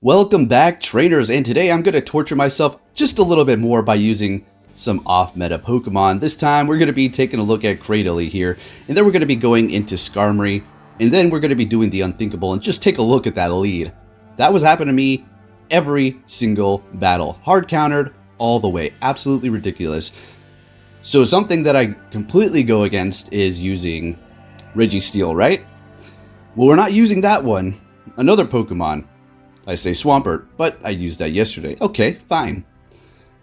Welcome back, trainers, and today I'm going to torture myself just a little bit more by using some off-meta Pokemon. This time we're going to be taking a look at Cradily here, and then we're going to be going into Skarmory, and then we're going to be doing the unthinkable, and just take a look at that lead. That was happening to me every single battle. Hard countered all the way. Absolutely ridiculous. So something that I completely go against is using Registeel, right? Well, we're not using that one. Another Pokemon. I say Swampert, but I used that yesterday. Okay, fine.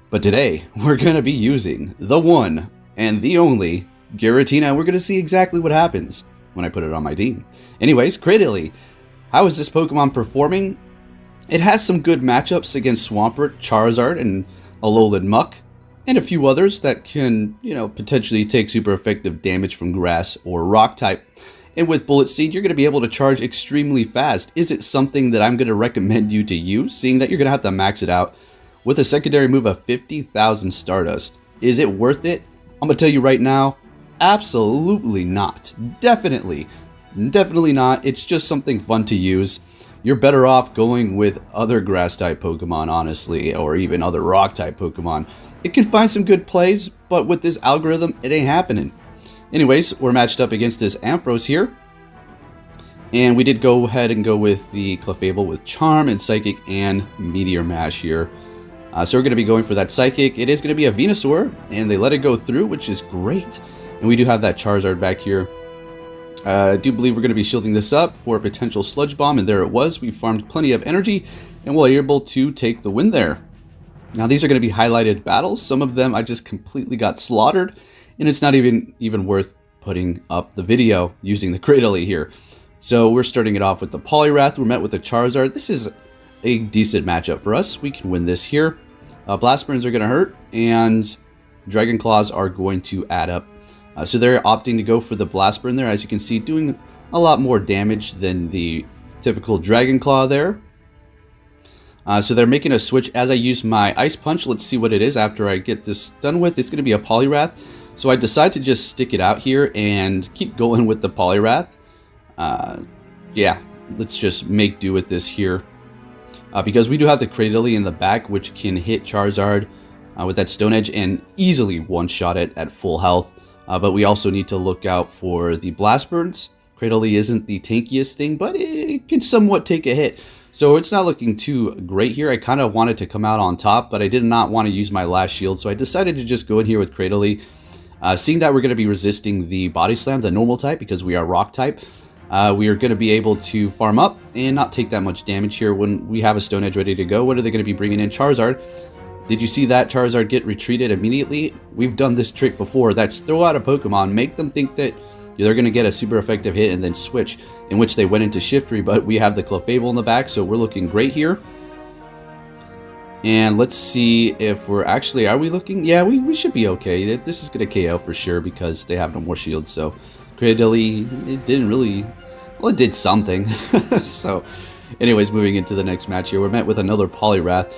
But today, we're going to be using the one and the only Giratina. We're going to see exactly what happens when I put it on my team. Anyways, Cradily. How is this Pokemon performing? It has some good matchups against Swampert, Charizard, and Alolan Muck, and a few others that can, potentially take super effective damage from Grass or Rock type. And with Bullet Seed, you're going to be able to charge extremely fast. Is it something that I'm going to recommend you to use, seeing that you're going to have to max it out with a secondary move of 50,000 Stardust? Is it worth it? I'm going to tell you right now, absolutely not. Definitely not. It's just something fun to use. You're better off going with other Grass-type Pokemon, honestly, or even other Rock-type Pokemon. It can find some good plays, but with this algorithm, it ain't happening. Anyways, we're matched up against this Ampharos here. And we did go ahead and go with the Clefable with Charm and Psychic and Meteor Mash here. So we're going to be going for that Psychic. It is going to be a Venusaur, and they let it go through, which is great. And we do have that Charizard back here. I do believe we're going to be shielding this up for a potential Sludge Bomb, and there it was. We farmed plenty of energy, and we're able to take the win there. Now, these are going to be highlighted battles. Some of them I just completely got slaughtered. And it's not even worth putting up the video using the Cradily here. So we're starting it off with the Poliwrath. We're met with a Charizard. This is a decent matchup for us. We can win this here. Blast Burns are going to hurt, and Dragon Claws are going to add up. So they're opting to go for the Blast Burn there. As you can see, doing a lot more damage than the typical Dragon Claw there. So they're making a switch as I use my Ice Punch. Let's see what it is after I get this done with. It's going to be a Poliwrath. So I decide to just stick it out here and keep going with the Poliwrath. Yeah, let's just make do with this here. Because we do have the Cradily in the back, which can hit Charizard with that Stone Edge and easily one-shot it at full health. But we also need to look out for the Blast Burns. Cradily isn't the tankiest thing, but it can somewhat take a hit. So it's not looking too great here. I kind of wanted to come out on top, but I did not want to use my last shield. So I decided to just go in here with Cradily. Seeing that we're going to be resisting the Body Slam, the normal type, because we are Rock type, we are going to be able to farm up and not take that much damage here when we have a Stone Edge ready to go. What are they going to be bringing in? Charizard. Did you see that Charizard get retreated immediately? We've done this trick before. That's throw out a Pokemon, make them think that they're going to get a super effective hit and then switch, in which they went into Shiftry, but we have the Clefable in the back, so we're looking great here. And let's see if we're actually, are we looking? Yeah, we should be okay. This is going to KO for sure because they have no more shields. So Cradily, it didn't really, well, it did something. So anyways, moving into the next match here, we're met with another Poliwrath.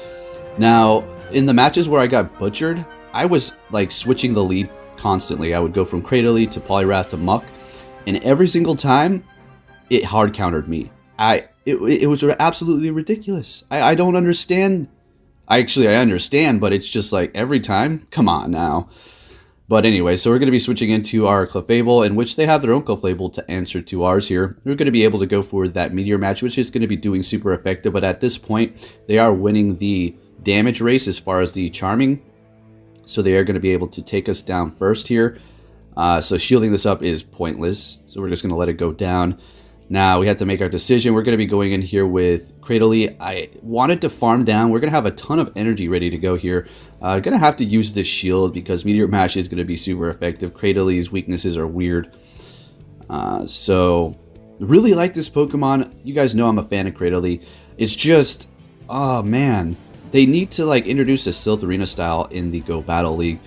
Now, in the matches where I got butchered, I was like switching the lead constantly. I would go from Cradily to Poliwrath to Muck. And every single time, it hard countered me. It was absolutely ridiculous. I don't understand. I understand, but it's just like every time, come on now. But anyway, so we're going to be switching into our Clefable, in which they have their own Clefable to answer to ours here. We're going to be able to go for that Meteor Match, which is going to be doing super effective, but at this point, they are winning the damage race as far as the Charming. So they are going to be able to take us down first here. So shielding this up is pointless, so we're just going to let it go down. Now we have to make our decision. We're going to be going in here with Cradily. I wanted to farm down. We're going to have a ton of energy ready to go here. Going to have to use this shield because Meteor Mash is going to be super effective. Cradyly's weaknesses are weird. So really like this Pokemon. You guys know I'm a fan of Cradily. It's just, oh man, they need to like introduce a Siltharina style in the Go Battle League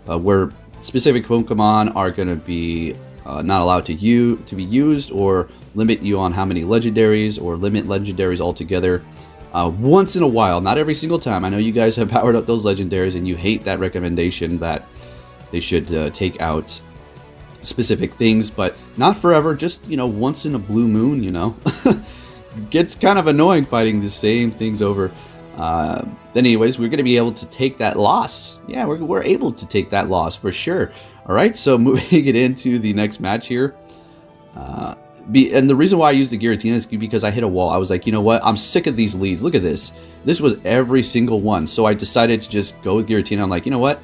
where specific Pokemon are going to be not allowed to be used, or limit you on how many legendaries, or limit legendaries altogether. Once in a while, not every single time. I know you guys have powered up those legendaries and you hate that recommendation that they should take out specific things, but not forever, just, once in a blue moon, gets kind of annoying fighting the same things over. Anyways, we're going to be able to take that loss. Yeah, we're able to take that loss for sure. All right, so moving it into the next match here. And the reason why I used the Giratina is because I hit a wall. I was like, you know what? I'm sick of these leads. Look at this. This was every single one. So I decided to just go with Giratina. I'm like, you know what?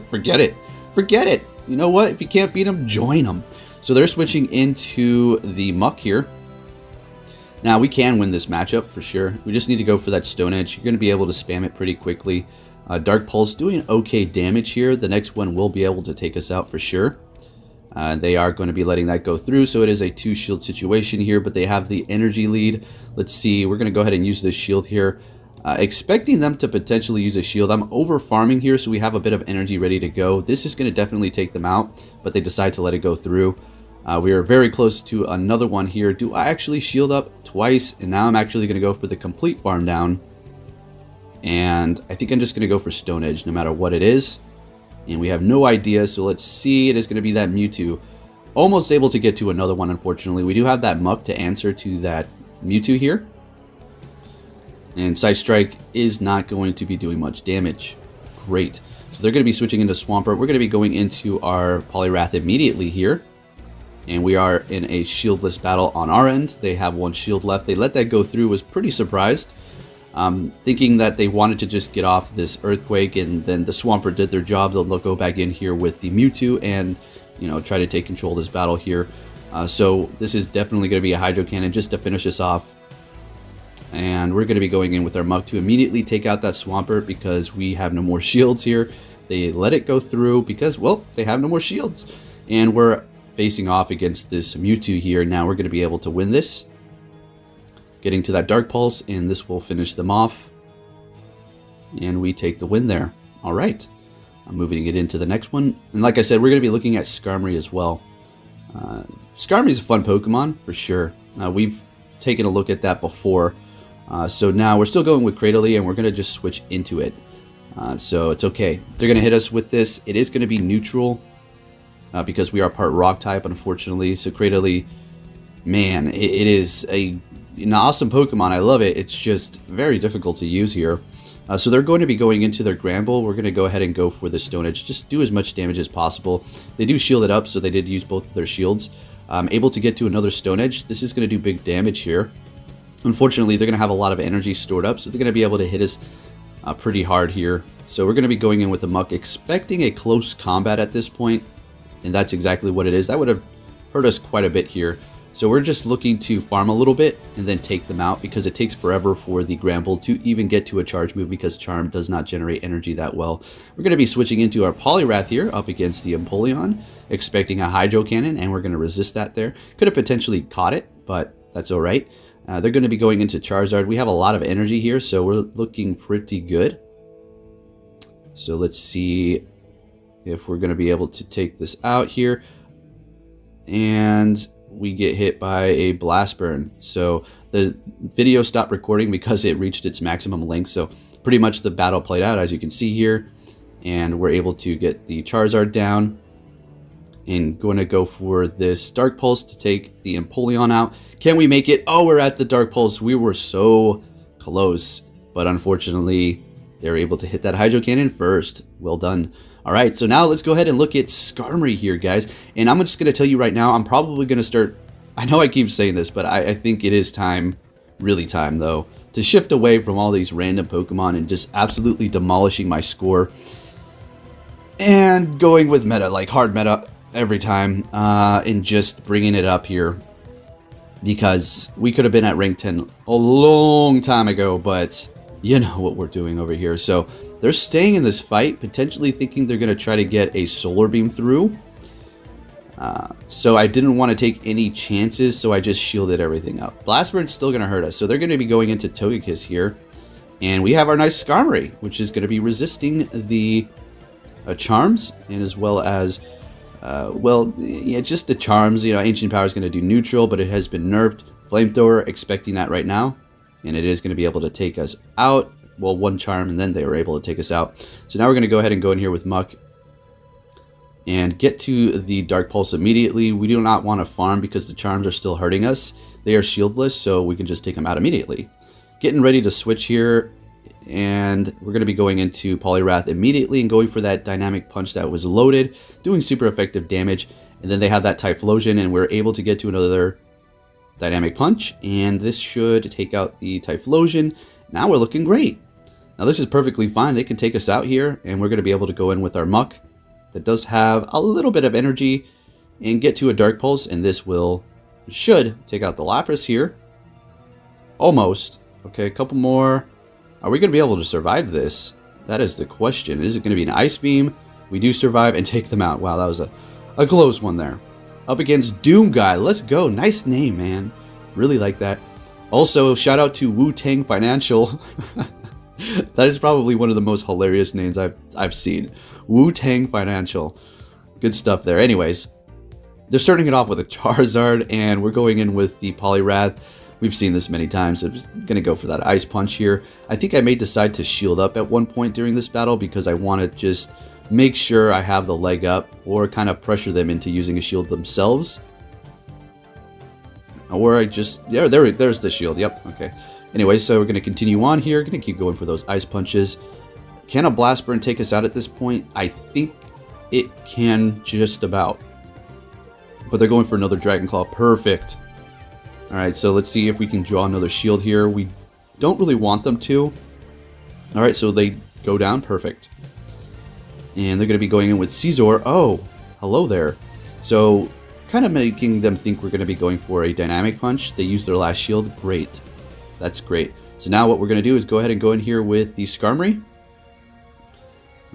Forget it. Forget it. You know what? If you can't beat them, join them. So they're switching into the Muck here. Now, we can win this matchup for sure. We just need to go for that Stone Edge. You're going to be able to spam it pretty quickly. Dark Pulse doing okay damage here. The next one will be able to take us out for sure. They are going to be letting that go through, so it is a 2-shield situation here, but they have the energy lead. Let's see. We're going to go ahead and use this shield here. Expecting them to potentially use a shield. I'm over farming here, so we have a bit of energy ready to go. This is going to definitely take them out, but they decide to let it go through. We are very close to another one here. Do I actually shield up twice? And now I'm actually going to go for the complete farm down. And I think I'm just going to go for Stone Edge no matter what it is. And we have no idea, so let's see. It is going to be that Mewtwo. Almost able to get to another one, unfortunately. We do have that Muck to answer to that Mewtwo here. And Side Strike is not going to be doing much damage. Great. So they're going to be switching into Swampert. We're going to be going into our Poliwrath immediately here. And we are in a shieldless battle on our end. They have one shield left. They let that go through. Was pretty surprised. Thinking that they wanted to just get off this Earthquake, and then the Swampert did their job. They'll go back in here with the Mewtwo and, you know, try to take control of this battle here. So this is definitely going to be a Hydro Cannon just to finish us off. And we're going to be going in with our Muck to immediately take out that Swampert because we have no more shields here. They let it go through because, well, they have no more shields. And we're facing off against this Mewtwo here. Now we're going to be able to win this. Getting to that Dark Pulse, and this will finish them off. And we take the win there. All right. I'm moving it into the next one. And like I said, we're going to be looking at Skarmory as well. Skarmory is a fun Pokemon, for sure. We've taken a look at that before. So now we're still going with Cradily, and we're going to just switch into it. So it's okay. They're going to hit us with this. It is going to be neutral because we are part Rock type, unfortunately. So Cradily, man, it is an awesome Pokemon. I love it. It's just very difficult to use here. So they're going to be going into their Gramble. We're going to go ahead and go for the Stone Edge. Just do as much damage as possible. They do shield it up, so they did use both of their shields. Able to get to another Stone Edge. This is going to do big damage here. Unfortunately, they're going to have a lot of energy stored up, so they're going to be able to hit us pretty hard here. So we're going to be going in with the Muck, expecting a close combat at this point, and that's exactly what it is. That would have hurt us quite a bit here. So we're just looking to farm a little bit and then take them out because it takes forever for the Gramble to even get to a charge move because Charm does not generate energy that well. We're going to be switching into our Poliwrath here up against the Empoleon, expecting a Hydro Cannon, and we're going to resist that there. Could have potentially caught it, but that's all right. They're going to be going into Charizard. We have a lot of energy here, so we're looking pretty good. So let's see if we're going to be able to take this out here. And we get hit by a Blast Burn. So the video stopped recording because it reached its maximum length. So pretty much the battle played out, as you can see here. And we're able to get the Charizard down. And going to go for this Dark Pulse to take the Empoleon out. Can we make it? Oh, we're at the Dark Pulse. We were so close. But unfortunately, they were able to hit that Hydro Cannon first. Well done. All right, so now let's go ahead and look at Skarmory here, guys. And I'm just going to tell you right now, I'm probably going to start... I know I keep saying this, but I think it is time, really time, though, to shift away from all these random Pokemon and just absolutely demolishing my score. And going with meta, like hard meta every time, and just bringing it up here. Because we could have been at rank 10 a long time ago, but you know what we're doing over here. So they're staying in this fight, potentially thinking they're going to try to get a Solar Beam through. So I didn't want to take any chances, so I just shielded everything up. Blast Burn's still going to hurt us, so they're going to be going into Togekiss here. And we have our nice Skarmory, which is going to be resisting the Charms, and as well as, well, yeah, just the Charms. You know, Ancient Power is going to do neutral, but it has been nerfed. Flamethrower, expecting that right now. And it is going to be able to take us out. Well, one Charm, and then they were able to take us out. So now we're going to go ahead and go in here with Muck and get to the Dark Pulse immediately. We do not want to farm because the Charms are still hurting us. they are shieldless, so we can just take them out immediately. Getting ready to switch here, and we're going to be going into Poliwrath immediately and going for that dynamic punch that was loaded, doing super effective damage. And then they have that Typhlosion, and we're able to get to another dynamic punch, and this should take out the Typhlosion. Now we're looking great. Now this is perfectly fine. They can take us out here, and we're going to be able to go in with our Muck that does have a little bit of energy and get to a Dark Pulse, and this should take out the Lapras here. Almost. Okay, a couple more. Are we going to be able to survive this? That is the question. Is it going to be an Ice Beam? We do survive and take them out. Wow, that was a close one there. Up against Doom Guy. Let's go. Nice name, man. Really like that. Also, shout out to Wu-Tang Financial. That is probably one of the most hilarious names I've seen. Wu-Tang Financial. Good stuff there. Anyways, they're starting it off with a Charizard, and we're going in with the Poliwrath. We've seen this many times. I'm just going to go for that Ice Punch here. I think I may decide to shield up at one point during this battle because I want to just make sure I have the leg up or kind of pressure them into using a shield themselves. Or I just, yeah, there's the shield. Yep, okay. Anyway, so we're going to continue on here. Going to keep going for those Ice Punches. Can a Blast Burn take us out at this point? I think it can just about. But they're going for another Dragon Claw. Perfect. Alright, so let's see if we can draw another shield here. We don't really want them to. Alright, so they go down. Perfect. And they're going to be going in with Scizor. Oh, hello there. So, kind of making them think we're going to be going for a Dynamic Punch. They use their last shield. Great. That's great. So now what we're going to do is go ahead and go in here with the Skarmory.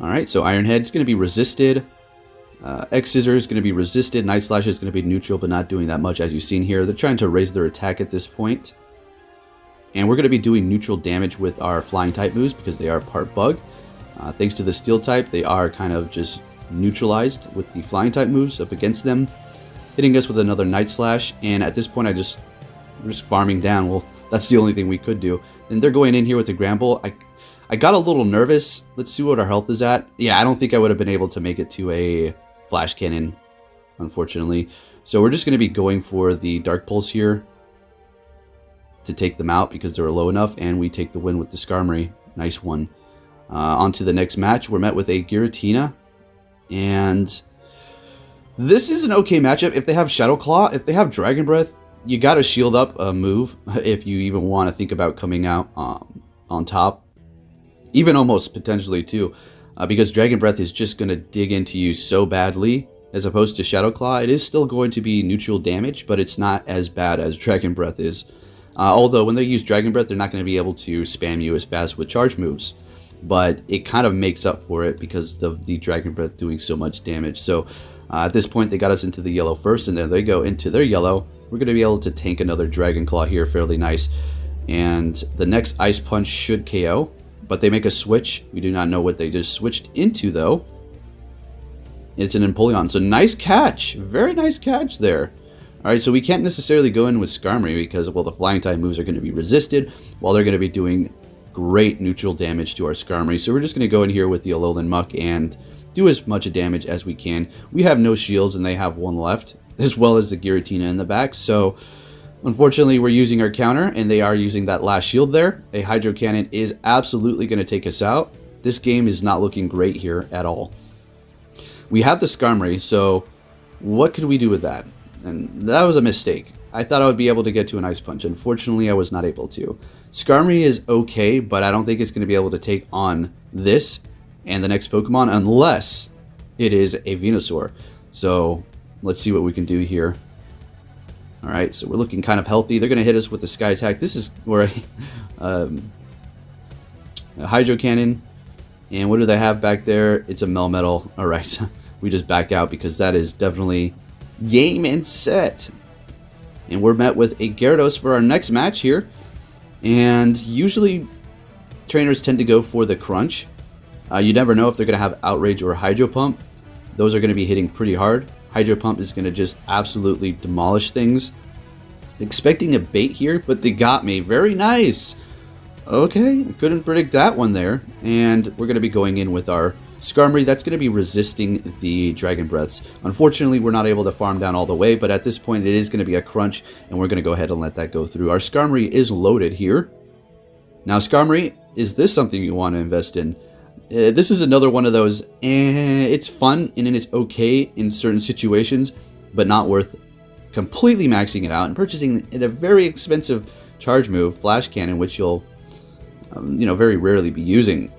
Alright, so Iron Head is going to be resisted. X-Scissor is going to be resisted. Night Slash is going to be neutral, but not doing that much as you've seen here. They're trying to raise their attack at this point. And we're going to be doing neutral damage with our flying type moves because they are part bug. Thanks to the steel type, they are kind of just neutralized with the flying type moves up against them. Hitting us with another Night Slash, and at this point we're just farming down. Well, that's the only thing we could do. And they're going in here with a Gramble. I got a little nervous. Let's see what our health is at. Yeah, I don't think I would have been able to make it to a Flash Cannon, unfortunately. So we're just going to be going for the Dark Pulse here to take them out because they're low enough, and we take the win with the Skarmory. Nice one. On to the next match. We're met with a Giratina, and this is an okay matchup. If they have Shadow Claw, if they have Dragon Breath, you got to shield up a move if you even want to think about coming out on top. Even almost potentially too. Because Dragon Breath is just going to dig into you so badly, as opposed to Shadow Claw. It is still going to be neutral damage, but it's not as bad as Dragon Breath is. Although when they use Dragon Breath, they're not going to be able to spam you as fast with charge moves. But it kind of makes up for it because of the Dragon Breath doing so much damage. So at this point, they got us into the yellow first, and then they go into their yellow. We're going to be able to tank another Dragon Claw here fairly nice. And the next Ice Punch should KO. But they make a switch. We do not know what they just switched into, though. It's an Empoleon. So nice catch. Very nice catch there. Alright, so we can't necessarily go in with Skarmory because, well, the flying type moves are going to be resisted while they're going to be doing great neutral damage to our Skarmory. So we're just going to go in here with the Alolan Muck and do as much damage as we can. We have no shields and they have one left, as well as the Giratina in the back. So unfortunately, we're using our counter, and they are using that last shield there. A Hydro Cannon is absolutely going to take us out. This game is not looking great here at all. We have the Skarmory, so what could we do with that? And that was a mistake. I thought I would be able to get to an Ice Punch. Unfortunately, I was not able to. Skarmory is okay, but I don't think it's going to be able to take on this and the next Pokemon unless it is a Venusaur. So let's see what we can do here. Alright, so we're looking kind of healthy. They're going to hit us with a Sky Attack. This is where a Hydro Cannon. And what do they have back there? It's a Melmetal. Alright, we just back out because that is definitely game and set. And we're met with a Gyarados for our next match here. And usually trainers tend to go for the Crunch. You never know if they're going to have Outrage or Hydro Pump. Those are going to be hitting pretty hard. Hydro Pump is going to just absolutely demolish things. Expecting a bait here, but they got me. Very nice. Okay, couldn't predict that one there. And we're going to be going in with our Skarmory, that's going to be resisting the Dragon Breaths. Unfortunately, we're not able to farm down all the way, but at this point it is going to be a crunch, and we're going to go ahead and let that go through. Our Skarmory is loaded here. Now, Skarmory, is this something you want to invest in? This is another one of those, it's fun and it's okay in certain situations, but not worth completely maxing it out and purchasing it a very expensive charge move, Flash Cannon, which you'll, very rarely be using.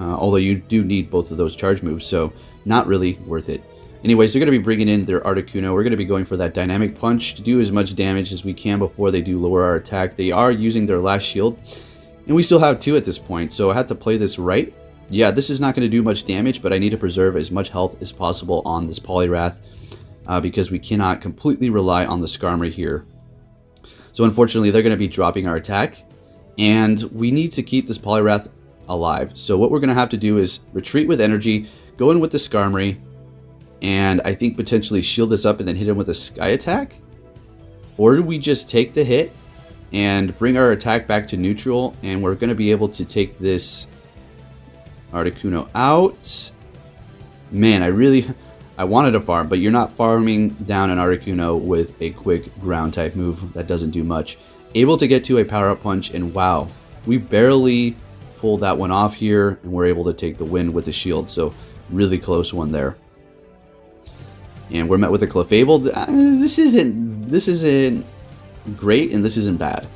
Although you do need both of those charge moves, so not really worth it. Anyways, they're going to be bringing in their Articuno. We're going to be going for that Dynamic Punch to do as much damage as we can before they do lower our attack. They are using their last shield, and we still have 2 at this point, so I had to play this right. Yeah, this is not going to do much damage, but I need to preserve as much health as possible on this Poliwrath because we cannot completely rely on the Skarmory here. So unfortunately, they're going to be dropping our attack, and we need to keep this Poliwrath alive. So what we're going to have to do is retreat with energy, go in with the Skarmory, and I think potentially shield this up and then hit him with a Sky Attack? Or do we just take the hit and bring our attack back to neutral, and we're going to be able to take this Articuno out? Man, I wanted to farm, but you're not farming down an Articuno with a quick ground type move. That doesn't do much. Able to get to a power up punch, and wow, we barely pulled that one off here, and we're able to take the win with a shield. So really close one there. And we're met with a Clefable. This isn't great, and this isn't bad.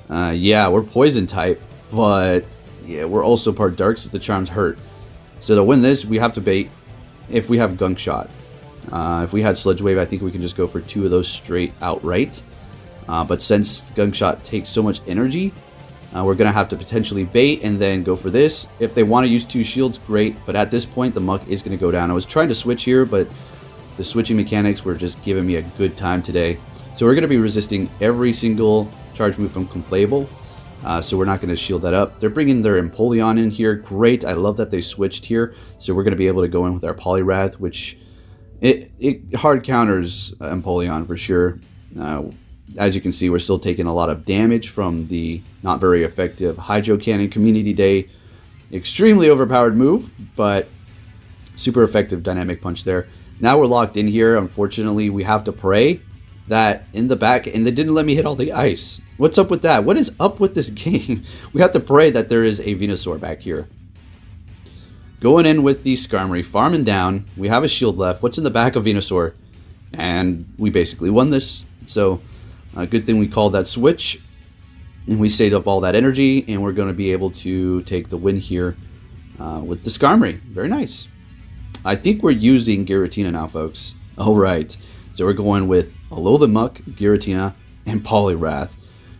Yeah, we're poison type, but yeah, we're also part dark, so the charms hurt. So to win this, we have to bait if we have Gunk Shot. If we had Sludge Wave, I think we can just go for 2 of those straight outright. But since Gunk Shot takes so much energy, we're going to have to potentially bait and then go for this. If they want to use 2 shields, great. But at this point, the Muck is going to go down. I was trying to switch here, but the switching mechanics were just giving me a good time today. So we're going to be resisting every single charge move from Clefable. So we're not going to shield that up. They're bringing their Empoleon in here. Great. I love that they switched here. So we're going to be able to go in with our Poliwrath, which it hard counters Empoleon for sure. As you can see, we're still taking a lot of damage from the not very effective Hydro Cannon Community Day. Extremely overpowered move, but super effective Dynamic Punch there. Now we're locked in here. Unfortunately, we have to pray that in the back, and they didn't let me hit all the ice. What's up with that? What is up with this game? We have to pray that there is a Venusaur back here. Going in with the Skarmory, farming down. We have a shield left. What's in the back of Venusaur? And we basically won this. So a good thing we called that switch, and we saved up all that energy, and we're going to be able to take the win here with the Skarmory. Very nice. I think we're using Giratina now, folks. All right. So we're going with Muck, Giratina, and Poliwrath.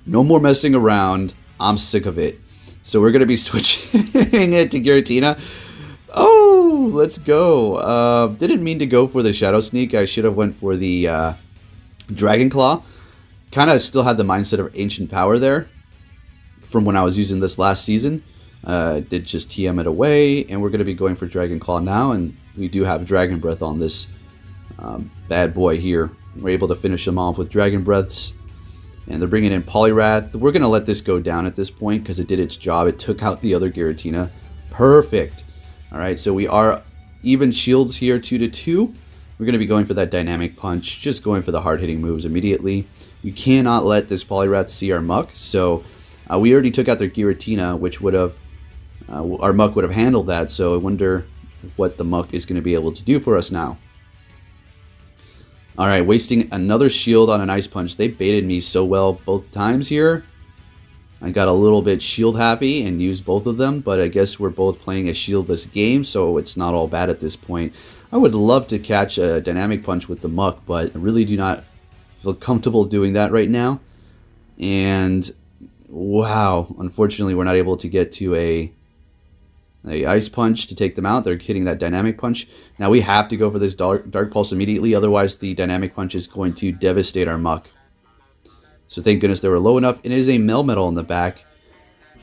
No more messing around. I'm sick of it. So we're going to be switching it to Giratina. Oh, let's go. Didn't mean to go for the Shadow Sneak. I should have went for the Dragon Claw. Kind of still had the mindset of Ancient Power there from when I was using this last season. Did just TM it away, and we're going to be going for Dragon Claw now, and we do have Dragon Breath on this bad boy here. We're able to finish them off with Dragon Breaths, and they're bringing in Poliwrath. We're going to let this go down at this point because it did its job. It took out the other Giratina. Perfect. All right, so we are even shields here, 2-2. We're going to be going for that Dynamic Punch, just going for the hard-hitting moves immediately. We cannot let this Poliwrath see our Muck, so we already took out their Giratina, which would have, our Muck would have handled that, so I wonder what the Muck is going to be able to do for us now. All right, wasting another shield on an Ice Punch. They baited me so well both times here. I got a little bit shield happy and used both of them, but I guess we're both playing a shieldless game, so it's not all bad at this point. I would love to catch a Dynamic Punch with the Muck, but I really do not feel comfortable doing that right now. And wow, unfortunately we're not able to get to a Ice Punch to take them out. They're hitting that Dynamic Punch. Now we have to go for this Dark Pulse immediately, otherwise the Dynamic Punch is going to devastate our Muck. So thank goodness they were low enough. It is a Melmetal in the back.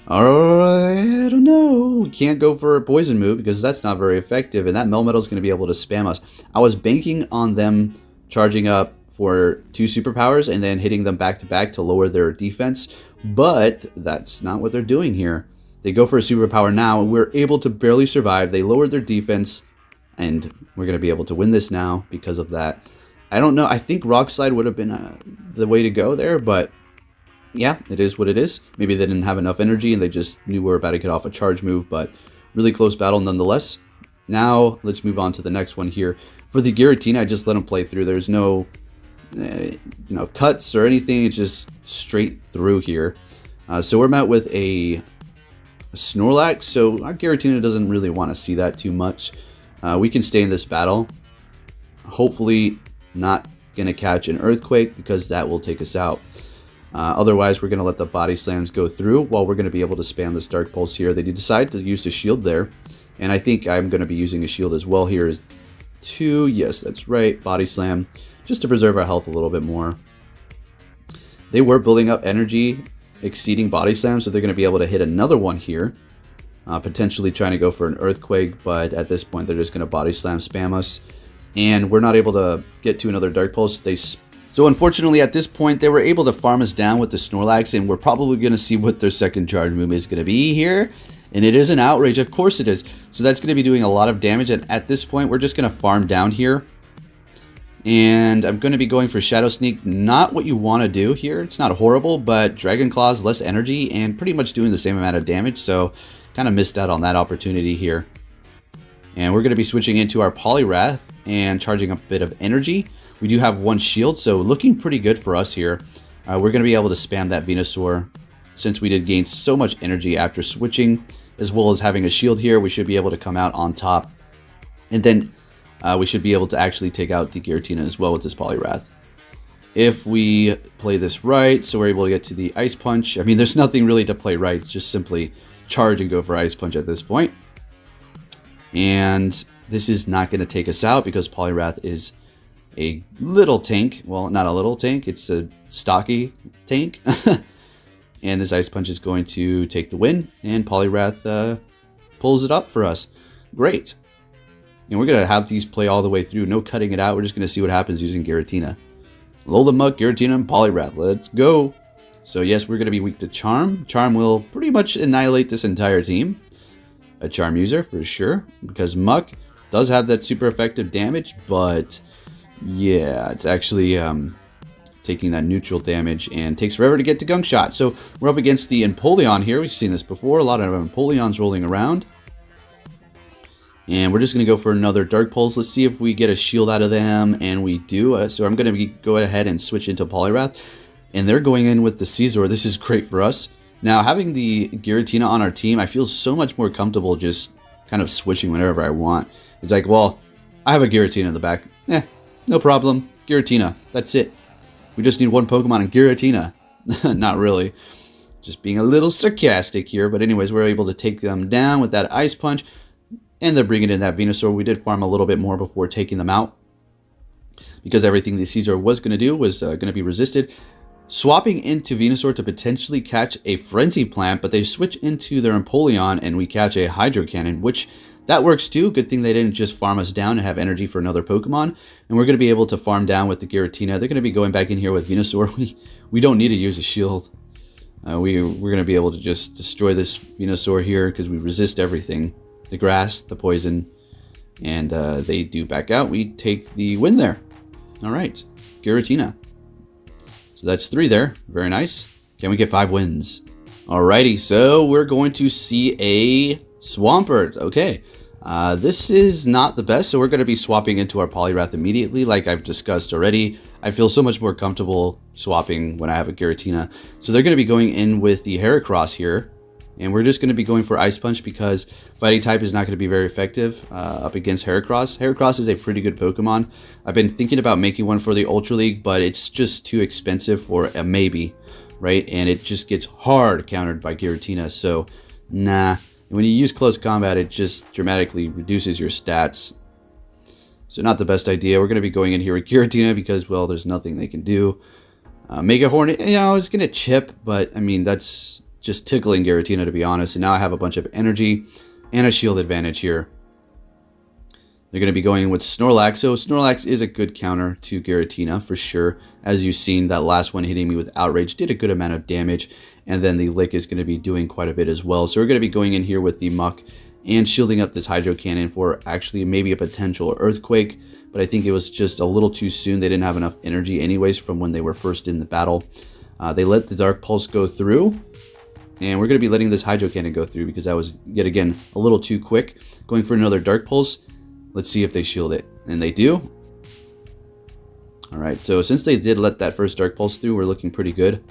Alright, I don't know. We can't go for a Poison move because that's not very effective, and that Melmetal is going to be able to spam us. I was banking on them charging up for 2 superpowers and then hitting them back to back to lower their defense, but that's not what they're doing here. They go for a superpower now, and we're able to barely survive. They lowered their defense, and we're going to be able to win this now because of that. I don't know. I think Rock Slide would have been the way to go there, but yeah, it is what it is. Maybe they didn't have enough energy, and they just knew we were about to get off a charge move, but really close battle nonetheless. Now, let's move on to the next one here. For the Giratina, I just let him play through. There's no cuts or anything. It's just straight through here. So we're met with a Snorlax. So our Giratina doesn't really want to see that too much. We can stay in this battle. Hopefully not going to catch an Earthquake because that will take us out. Otherwise, we're going to let the Body Slams go through while we're going to be able to spam this Dark Pulse here. They decide to use the shield there. And I think I'm going to be using a shield as well here. Two, yes, that's right, Body Slam, just to preserve our health a little bit more. They were building up energy exceeding Body Slam, so they're going to be able to hit another one here. Potentially trying to go for an Earthquake, but at this point they're just going to Body Slam spam us. And we're not able to get to another Dark Pulse. So unfortunately at this point they were able to farm us down with the Snorlax, and we're probably going to see what their second charge move is going to be here. And it is an Outrage, of course it is. So that's going to be doing a lot of damage, and at this point we're just going to farm down here. And I'm going to be going for Shadow Sneak. Not what you want to do here. It's not horrible, but Dragon Claw's less energy and pretty much doing the same amount of damage. So kind of missed out on that opportunity here. And we're going to be switching into our Poliwrath and charging a bit of energy. We do have one shield, so looking pretty good for us here. We're going to be able to spam that Venusaur since we did gain so much energy after switching, as well as having a shield here. We should be able to come out on top. And then we should be able to actually take out the Giratina as well with this Poliwrath. If we play this right, so we're able to get to the Ice Punch. I mean, there's nothing really to play right. It's just simply charge and go for Ice Punch at this point. And this is not going to take us out because Poliwrath is a little tank. Well, not a little tank. It's a stocky tank. And this Ice Punch is going to take the win, and Poliwrath pulls it up for us. Great. And we're going to have these play all the way through. No cutting it out. We're just going to see what happens using Giratina. Alola Muck, Giratina, and Poliwrath. Let's go. So yes, we're going to be weak to Charm. Charm will pretty much annihilate this entire team. A Charm user for sure, because Muck does have that super effective damage, but yeah, it's actually taking that neutral damage and takes forever to get to Gunk Shot. So we're up against the Empoleon here. We've seen this before. A lot of Empoleons rolling around. And we're just going to go for another Dark Pulse. Let's see if we get a shield out of them. And we do. So I'm going to go ahead and switch into Poliwrath. And they're going in with the Caesar. This is great for us. Now, having the Giratina on our team, I feel so much more comfortable just kind of switching whenever I want. It's like, well, I have a Giratina in the back. No problem. Giratina. That's it. We just need one Pokemon in Giratina. Not really. Just being a little sarcastic here. But anyways, we're able to take them down with that Ice Punch. And they're bringing in that Venusaur. We did farm a little bit more before taking them out, because everything the Caesar was going to do was going to be resisted. Swapping into Venusaur to potentially catch a Frenzy Plant, but they switch into their Empoleon and we catch a Hydro Cannon, which that works too. Good thing they didn't just farm us down and have energy for another Pokemon. And we're going to be able to farm down with the Giratina. They're going to be going back in here with Venusaur. We don't need to use a shield. We're going to be able to just destroy this Venusaur here because we resist everything. The grass, the poison, and they do back out. We take the win there. All right, Giratina. So that's 3 there. Very nice. Can we get 5 wins? Alrighty, so we're going to see a Swampert. Okay, this is not the best, so we're going to be swapping into our Poliwrath immediately, like I've discussed already. I feel so much more comfortable swapping when I have a Giratina. So they're going to be going in with the Heracross here. And we're just going to be going for Ice Punch because Fighting type is not going to be very effective up against Heracross. Heracross is a pretty good Pokemon. I've been thinking about making one for the Ultra League, but it's just too expensive for a maybe, right? And it just gets hard countered by Giratina, so nah. When you use close combat, it just dramatically reduces your stats. So not the best idea. We're going to be going in here with Giratina because, well, there's nothing they can do. Mega Hornet, you know, it's going to chip, but I mean, that's just tickling Giratina, to be honest. And now I have a bunch of energy and a shield advantage here. They're going to be going with Snorlax. So Snorlax is a good counter to Giratina for sure. As you've seen, that last one hitting me with Outrage did a good amount of damage. And then the Lick is going to be doing quite a bit as well. So we're going to be going in here with the Muck and shielding up this Hydro Cannon for actually maybe a potential Earthquake. But I think it was just a little too soon. They didn't have enough energy anyways from when they were first in the battle. They let the Dark Pulse go through. And we're going to be letting this Hydro Cannon go through because that was, yet again, a little too quick. Going for another Dark Pulse. Let's see if they shield it. And they do. Alright, so since they did let that first Dark Pulse through, we're looking pretty good.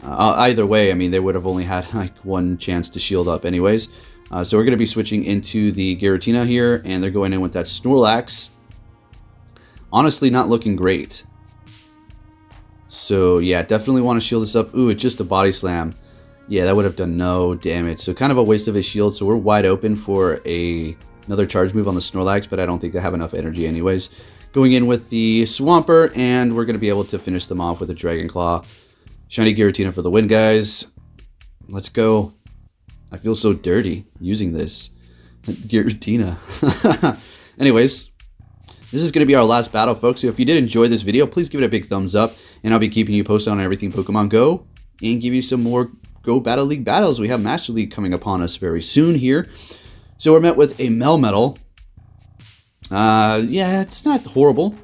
Either way, I mean, they would have only had like one chance to shield up anyways. So we're going to be switching into the Giratina here, and they're going in with that Snorlax. Honestly, not looking great. So yeah, definitely want to shield this up. Ooh, it's just a Body Slam. Yeah, that would have done no damage. So kind of a waste of a shield. So we're wide open for another charge move on the Snorlax, but I don't think they have enough energy anyways. Going in with the Swampert, and we're going to be able to finish them off with a Dragon Claw. Shiny Giratina for the win, guys. Let's go. I feel so dirty using this Giratina. Anyways, this is going to be our last battle, folks. So if you did enjoy this video, please give it a big thumbs up. And I'll be keeping you posted on everything Pokemon Go. And give you some more Go Battle League battles. We have Master League coming upon us very soon here. So we're met with a Melmetal. Yeah, it's not horrible.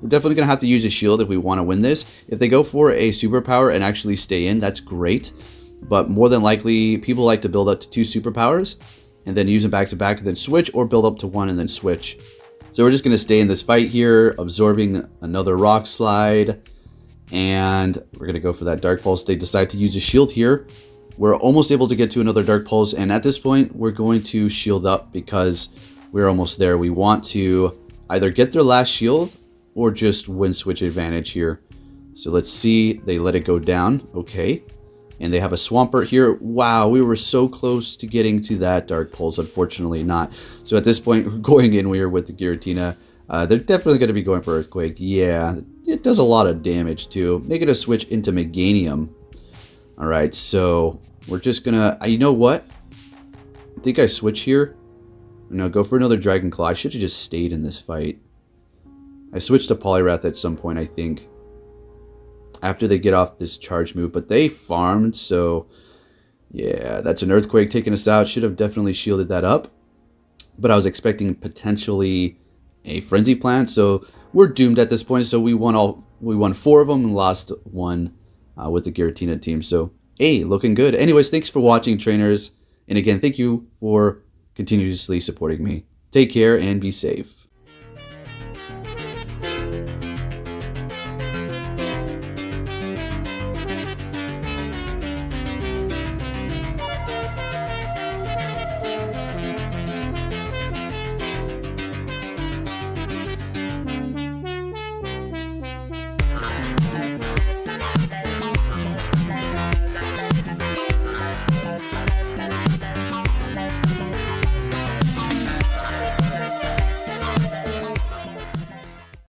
We're definitely going to have to use a shield if we want to win this. If they go for a superpower and actually stay in, that's great. But more than likely, people like to build up to 2 superpowers and then use them back to back and then switch, or build up to 1 and then switch. So we're just going to stay in this fight here, absorbing another Rock Slide. And we're going to go for that Dark Pulse. They decide to use a shield here. We're almost able to get to another Dark Pulse. And at this point, we're going to shield up because we're almost there. We want to either get their last shield or just win switch advantage here. So let's see. They let it go down. Okay. And they have a Swampert here. Wow, we were so close to getting to that Dark Pulse. Unfortunately not. So at this point, we're going in here with the Giratina. They're definitely going to be going for Earthquake. Yeah, it does a lot of damage too. Making a switch into Meganium. Alright, so we're just going to... you know what? I think I switch here. No, go for another Dragon Claw. I should have just stayed in this fight. I switched to Poliwrath at some point, I think. After they get off this charge move. But they farmed, so... yeah, that's an Earthquake taking us out. Should have definitely shielded that up. But I was expecting potentially a Frenzy Plant. So we're doomed at this point. So we won 4 of them and lost 1 with the Giratina team. So, hey, looking good. Anyways, thanks for watching, trainers. And again, thank you for continuously supporting me. Take care and be safe.